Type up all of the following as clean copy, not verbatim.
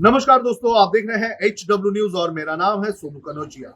नमस्कार दोस्तों, आप देख रहे हैं HW न्यूज और मेरा नाम है सोनू कनौजिया।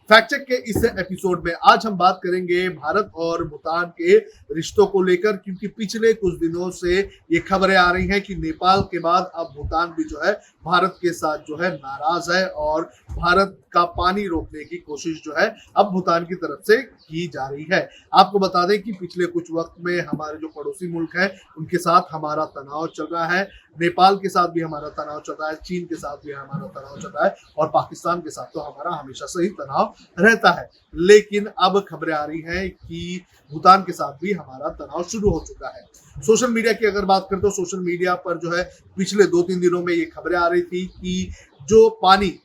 फैक्ट चेक के इस एपिसोड में आज हम बात करेंगे भारत और भूटान के रिश्तों को लेकर, क्योंकि पिछले कुछ दिनों से ये खबरें आ रही हैं कि नेपाल के बाद अब भूटान भी जो है भारत के साथ जो है नाराज है और भारत का पानी रोकने की कोशिश जो है अब भूटान की तरफ से की जा रही है। आपको बता दें कि पिछले कुछ वक्त में हमारे जो पड़ोसी मुल्क हैं उनके साथ हमारा तनाव चल रहा है, नेपाल के साथ भी हमारा तनाव चल रहा है, चीन के साथ भी हमारा तनाव चल रहा है और पाकिस्तान के साथ तो हमारा हमेशा से ही तनाव रहता है। लेकिन अब खबरें आ रही हैं कि भूटान के साथ भी हमारा तनाव शुरू हो चुका है। सोशल मीडिया की अगर बात करें तो सोशल मीडिया पर जो है पिछले 2-3 दिनों में ये खबरें आ रही थी कि जो पानी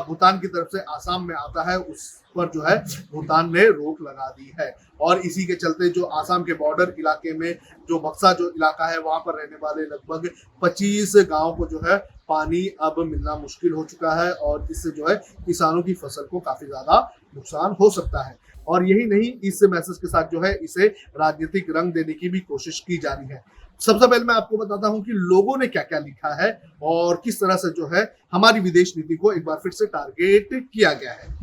भूटान की तरफ से आसाम में आता है उस पर जो है भूटान ने रोक लगा दी है और इसी के चलते जो आसाम के बॉर्डर इलाके में जो बक्सा जो इलाका है वहां पर रहने वाले लगभग 25 गांव को जो है पानी अब मिलना मुश्किल हो चुका है और इससे जो है किसानों की फसल को काफी ज्यादा नुकसान हो सकता है। और यही नहीं, इस मैसेज के साथ जो है इसे राजनीतिक रंग देने की भी कोशिश की जा रही है। सबसे पहले मैं आपको बताता हूं कि लोगों ने क्या क्या लिखा है और किस तरह से जो है हमारी विदेश नीति को एक बार फिर से टारगेट किया गया है।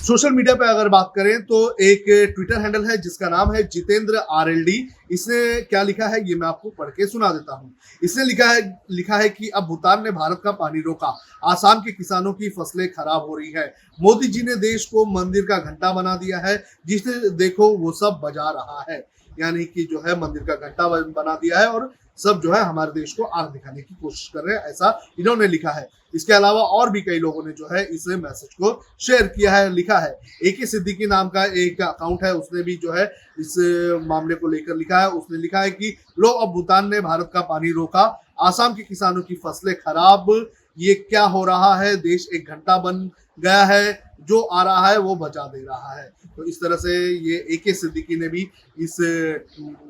सोशल मीडिया पे अगर बात करें तो एक ट्विटर हैंडल है जिसका नाम है जितेंद्र RLD। इसने क्या लिखा है ये मैं आपको पढ़ के सुना देता हूँ। इसने लिखा है कि अब भूटान ने भारत का पानी रोका, आसाम के किसानों की फसलें खराब हो रही है, मोदी जी ने देश को मंदिर का घंटा बना दिया है, जिसे देखो वो सब बजा रहा है। यानी कि जो है मंदिर का घंटा बना दिया है और सब जो है हमारे देश को आग दिखाने की कोशिश कर रहे हैं, ऐसा इन्होंने लिखा है। इसके अलावा और भी कई लोगों ने जो है इस मैसेज को शेयर किया है, लिखा है। AK सिद्दीकी नाम का एक अकाउंट है, उसने भी जो है इस मामले को लेकर लिखा है। उसने लिखा है कि लो अब भूटान ने भारत का पानी रोका, आसाम के किसानों की फसलें खराब, ये क्या हो रहा है, देश एक घंटा बन गया है, जो आ रहा है वो बचा दे रहा है। तो इस तरह से ये AK सिद्दीकी ने भी इस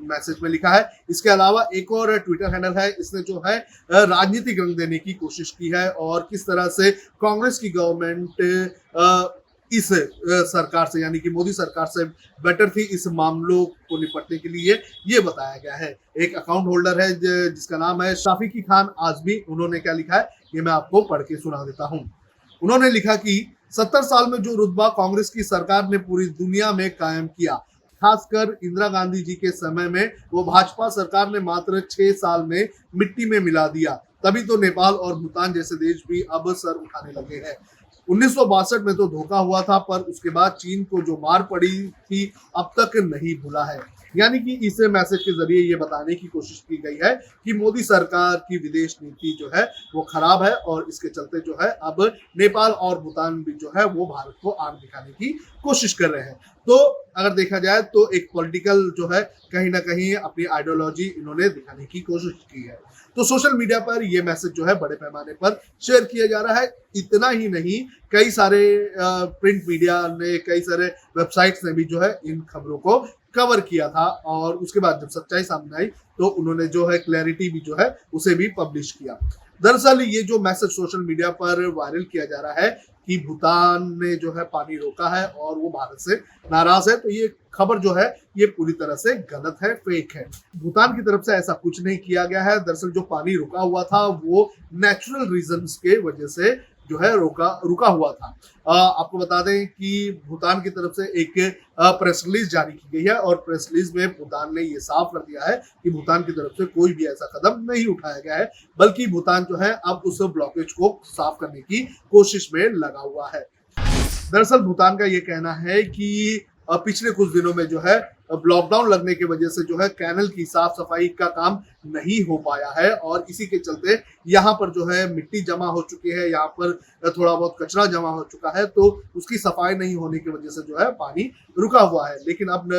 मैसेज में लिखा है। इसके अलावा एक और ट्विटर हैंडल है, इसने जो है राजनीतिक रंग देने की कोशिश की है और किस तरह से कांग्रेस की गवर्नमेंट इस सरकार से यानी कि मोदी सरकार से बेटर थी इस मामलों को निपटने के लिए, ये बताया गया है। एक अकाउंट होल्डर है जिसका नाम है शाफिकी खान आजमी। उन्होंने क्या लिखा है ये मैं आपको पढ़ के सुना देता हूँ। उन्होंने लिखा कि 70 साल में जो रुतबा कांग्रेस की सरकार ने पूरी दुनिया में कायम किया, खासकर इंदिरा गांधी जी के समय में, वो भाजपा सरकार ने मात्र 6 साल में मिट्टी में मिला दिया। तभी तो नेपाल और भूटान जैसे देश भी अब सर उठाने लगे हैं। 1962 में तो धोखा हुआ था, पर उसके बाद चीन को जो मार पड़ी थी अब तक नहीं भूला है। यानी कि इस मैसेज के जरिए ये बताने की कोशिश की गई है कि मोदी सरकार की विदेश नीति जो है वो खराब है और इसके चलते जो है अब नेपाल और भूटान भी जो है वो भारत को आग दिखाने की कोशिश कर रहे हैं। तो अगर देखा जाए तो एक पॉलिटिकल जो है कहीं ना कहीं अपनी आइडियोलॉजी इन्होंने दिखाने की कोशिश की है। तो सोशल मीडिया पर यह मैसेज जो है बड़े पैमाने पर शेयर किया जा रहा है। इतना ही नहीं, कई सारे प्रिंट मीडिया ने, कई सारे वेबसाइट्स ने भी जो है इन खबरों को कवर किया था और उसके बाद जब सच्चाई सामने आई तो उन्होंने जो है क्लैरिटी भी जो है उसे भी पब्लिश किया। दरअसल ये जो मैसेज सोशल मीडिया पर वायरल किया जा रहा है कि भूटान ने जो है पानी रोका है और वो भारत से नाराज है, तो ये खबर जो है ये पूरी तरह से गलत है, फेक है। भूटान की तरफ से ऐसा कुछ नहीं किया गया है। दरअसल जो पानी रुका हुआ था वो नेचुरल रीजंस के वजह से जो है रुका हुआ था। आपको बता दें कि भूटान की तरफ से एक प्रेस रिलीज जारी की गई है और प्रेस रिलीज में भूटान ने ये साफ कर दिया है कि भूटान की तरफ से कोई भी ऐसा कदम नहीं उठाया गया है, बल्कि भूटान जो है अब उस ब्लॉकेज को साफ करने की कोशिश में लगा हुआ है। दरअसल भूटान का ये कहना है कि पिछले कुछ दिनों में जो है लॉकडाउन लगने की वजह से जो है कैनल की साफ सफाई का काम नहीं हो पाया है और इसी के चलते यहाँ पर जो है मिट्टी जमा हो चुकी है, यहाँ पर थोड़ा बहुत कचरा जमा हो चुका है, तो उसकी सफाई नहीं होने की वजह से जो है पानी रुका हुआ है। लेकिन अब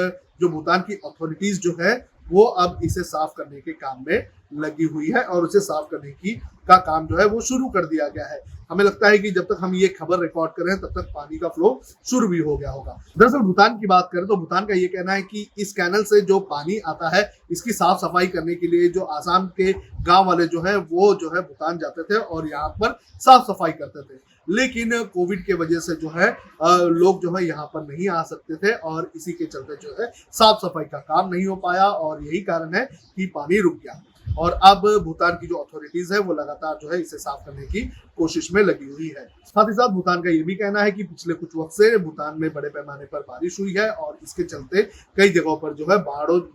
जो भूटान की अथॉरिटीज जो है वो अब इसे साफ करने के काम में लगी हुई है और उसे साफ करने का काम जो है वो शुरू कर दिया गया है। हमें लगता है कि जब तक हम ये खबर रिकॉर्ड कर रहे हैं तब तक पानी का फ्लो शुरू भी हो गया होगा। दरअसल भूटान की बात करें तो भूटान का ये कहना है कि इस कैनल से जो पानी आता है इसकी साफ सफाई करने के लिए जो आसाम के गांव वाले जो है वो जो है भूटान जाते थे और यहाँ पर साफ सफाई करते थे। लेकिन कोविड के वजह से जो है लोग जो है यहाँ पर नहीं आ सकते थे और इसी के चलते जो है साफ सफाई का काम नहीं हो पाया और यही कारण है कि पानी रुक गया। और अब भूटान की जो अथॉरिटीज है वो लगातार जो है इसे साफ करने की कोशिश में लगी हुई है। साथ ही साथ भूटान का ये भी कहना है कि पिछले कुछ वक्त से भूटान में बड़े पैमाने पर बारिश हुई है और इसके चलते कई जगहों पर जो है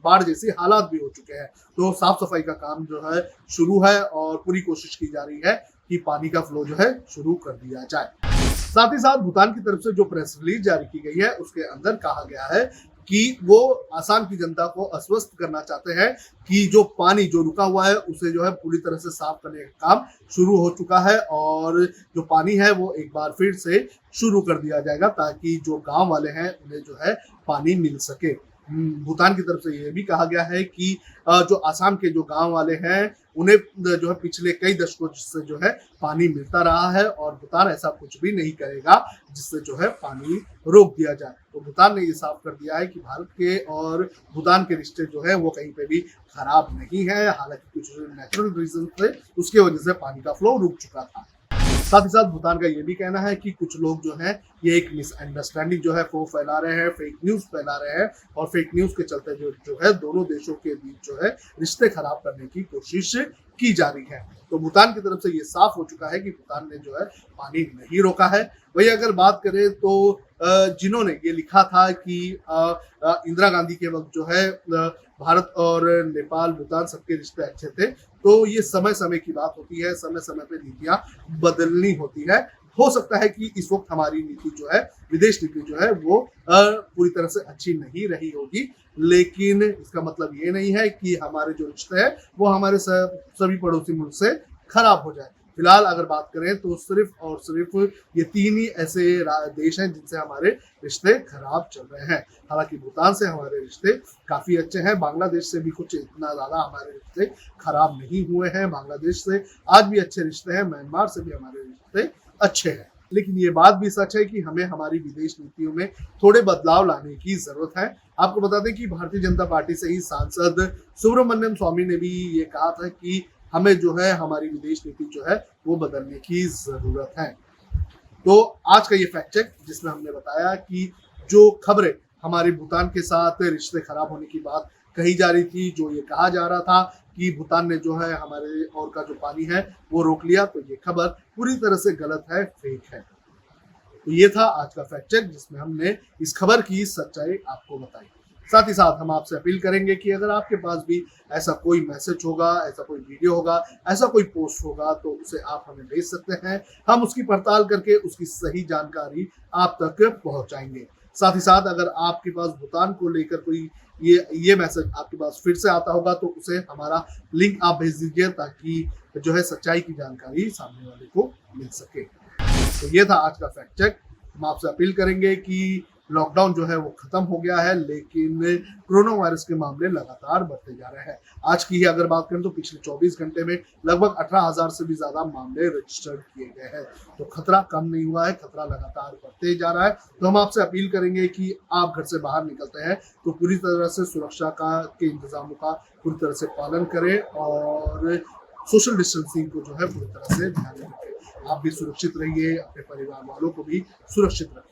बाढ़ जैसी हालात भी हो चुके हैं। तो साफ सफाई का काम जो है शुरू है और पूरी कोशिश की जा रही है कि पानी का फ्लो जो है शुरू कर दिया जाए। साथ ही साथ भूटान की तरफ से जो प्रेस रिलीज जारी की गई है उसके अंदर कहा गया है कि वो आसाम की जनता को आश्वस्त करना चाहते हैं कि जो पानी जो रुका हुआ है उसे जो है पूरी तरह से साफ करने का काम शुरू हो चुका है और जो पानी है वो एक बार फिर से शुरू कर दिया जाएगा ताकि जो गांव वाले हैं उन्हें जो है पानी मिल सके। भूटान की तरफ से ये भी कहा गया है कि जो आसाम के जो गांव वाले हैं उन्हें जो है पिछले कई दशकों से जो है पानी मिलता रहा है और भूटान ऐसा कुछ भी नहीं करेगा जिससे जो है पानी रोक दिया जाए। तो भूटान ने ये साफ कर दिया है कि भारत के और भूटान के रिश्ते जो है वो कहीं पे भी खराब नहीं है, हालांकि कुछ नेचुरल रीजन थे उसके वजह से पानी का फ्लो रुक चुका था। साथ ही साथ भूटान का ये भी कहना है कि कुछ लोग जो हैं ये एक मिसअंडरस्टैंडिंग जो है वो फैला रहे हैं, फेक न्यूज फैला रहे हैं और फेक न्यूज के चलते जो है दोनों देशों के बीच जो है रिश्ते खराब करने की कोशिश की जा रही है। तो भूटान की तरफ से ये साफ हो चुका है कि भूटान ने जो है पानी नहीं रोका है। वही अगर बात करें तो जिन्होंने ये लिखा था कि इंदिरा गांधी के वक्त जो है भारत और नेपाल भूटान सबके रिश्ते अच्छे थे, तो ये समय समय की बात होती है, समय समय पे नीतियां बदलनी होती है। हो सकता है कि इस वक्त हमारी नीति जो है विदेश नीति जो है वो पूरी तरह से अच्छी नहीं रही होगी, लेकिन इसका मतलब ये नहीं है कि हमारे जो रिश्ते हैं वो हमारे सभी पड़ोसी मुल्क से खराब हो जाए। फिलहाल अगर बात करें तो सिर्फ और सिर्फ ये 3 ही ऐसे देश हैं जिनसे हमारे रिश्ते खराब चल रहे हैं। हालांकि भूटान से हमारे रिश्ते काफी अच्छे हैं, बांग्लादेश से भी कुछ इतना ज्यादा हमारे रिश्ते खराब नहीं हुए हैं, बांग्लादेश से आज भी अच्छे रिश्ते हैं, म्यांमार से भी हमारे रिश्ते अच्छे हैं। लेकिन ये बात भी सच है कि हमें हमारी विदेश नीतियों में थोड़े बदलाव लाने की जरूरत है। आपको बता दें कि भारतीय जनता पार्टी से ही सांसद सुब्रमण्यम स्वामी ने भी ये कहा था कि हमें जो है हमारी विदेश नीति जो है वो बदलने की जरूरत है। तो आज का ये फैक्ट चेक जिसमें हमने बताया कि जो खबरें हमारे भूटान के साथ रिश्ते खराब होने की बात कही जा रही थी, जो ये कहा जा रहा था कि भूटान ने जो है हमारे और का जो पानी है वो रोक लिया, तो ये खबर पूरी तरह से गलत है, फेक है। तो ये था आज का फैक्ट चेक जिसमें हमने इस खबर की सच्चाई आपको बताई। साथ ही साथ हम आपसे अपील करेंगे कि अगर आपके पास भी ऐसा कोई मैसेज होगा, ऐसा कोई वीडियो होगा, ऐसा कोई पोस्ट होगा तो उसे आप हमें भेज सकते हैं। हम उसकी पड़ताल करके उसकी सही जानकारी आप तक पहुंचाएंगे। साथ ही साथ अगर आपके पास भूटान को लेकर कोई ये मैसेज आपके पास फिर से आता होगा तो उसे हमारा लिंक आप भेज दीजिए ताकि जो है सच्चाई की जानकारी सामने वाले को मिल सके। तो ये था आज का फैक्ट चेक। हम आपसे अपील करेंगे कि लॉकडाउन जो है वो खत्म हो गया है, लेकिन कोरोना वायरस के मामले लगातार बढ़ते जा रहे हैं। आज की ही अगर बात करें तो पिछले 24 घंटे में लगभग 18,000 से भी ज्यादा मामले रजिस्टर्ड किए गए हैं। तो खतरा कम नहीं हुआ है, खतरा लगातार बढ़ते जा रहा है। तो हम आपसे अपील करेंगे कि आप घर से बाहर निकलते हैं तो पूरी तरह से सुरक्षा के इंतजामों का पूरी तरह से पालन करें और सोशल डिस्टेंसिंग को जो है पूरी तरह से ध्यान में रखें। आप भी सुरक्षित रहिए, अपने परिवार वालों को भी सुरक्षित रखिए।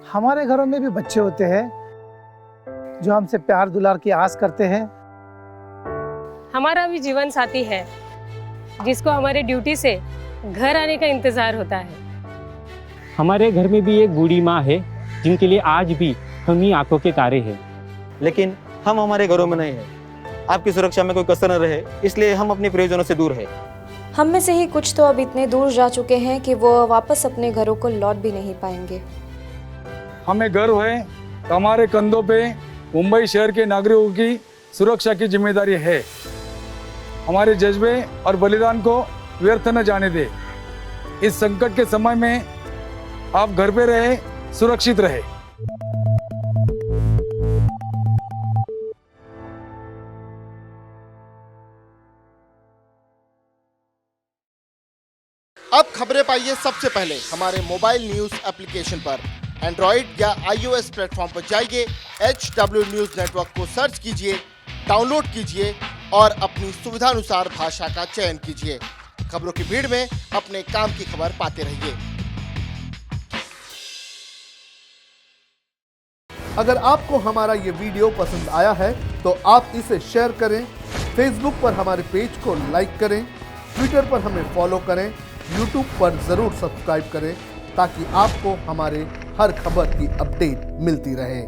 हमारे घरों में भी बच्चे होते हैं जो हमसे प्यार दुलार की आस करते हैं। हमारा भी जीवन साथी है जिसको हमारे ड्यूटी से घर आने का इंतजार होता है। हमारे घर में भी एक बूढ़ी माँ है जिनके लिए आज भी हम ही आंखों के तारे हैं। लेकिन हम हमारे घरों में नहीं हैं। आपकी सुरक्षा में कोई कसर न रहे इसलिए हम अपने प्रियजनों से दूर हैं। हम में से ही कुछ तो अब इतने दूर जा चुके हैं कि वो वापस अपने घरों को लौट भी नहीं पाएंगे। हमें गर्व है कि हमारे कंधों पे मुंबई शहर के नागरिकों की सुरक्षा की जिम्मेदारी है। हमारे जज्बे और बलिदान को व्यर्थ न जाने दे। इस संकट के समय में आप घर पे रहे, सुरक्षित रहे। अब खबरें पाइए सबसे पहले हमारे मोबाइल न्यूज एप्लीकेशन पर। एंड्रॉइड या iOS प्लेटफॉर्म पर जाइए, HW न्यूज नेटवर्क को सर्च कीजिए, डाउनलोड कीजिए और अपनी सुविधानुसार भाषा का चयन कीजिए। खबरों की भीड़ में अपने काम की खबर पाते रहिए। अगर आपको हमारा ये वीडियो पसंद आया है तो आप इसे शेयर करें, फेसबुक पर हमारे पेज को लाइक करें, ट्विटर पर हमें फॉलो करें, यूट्यूब पर ज़रूर सब्सक्राइब करें ताकि आपको हमारे हर खबर की अपडेट मिलती रहे।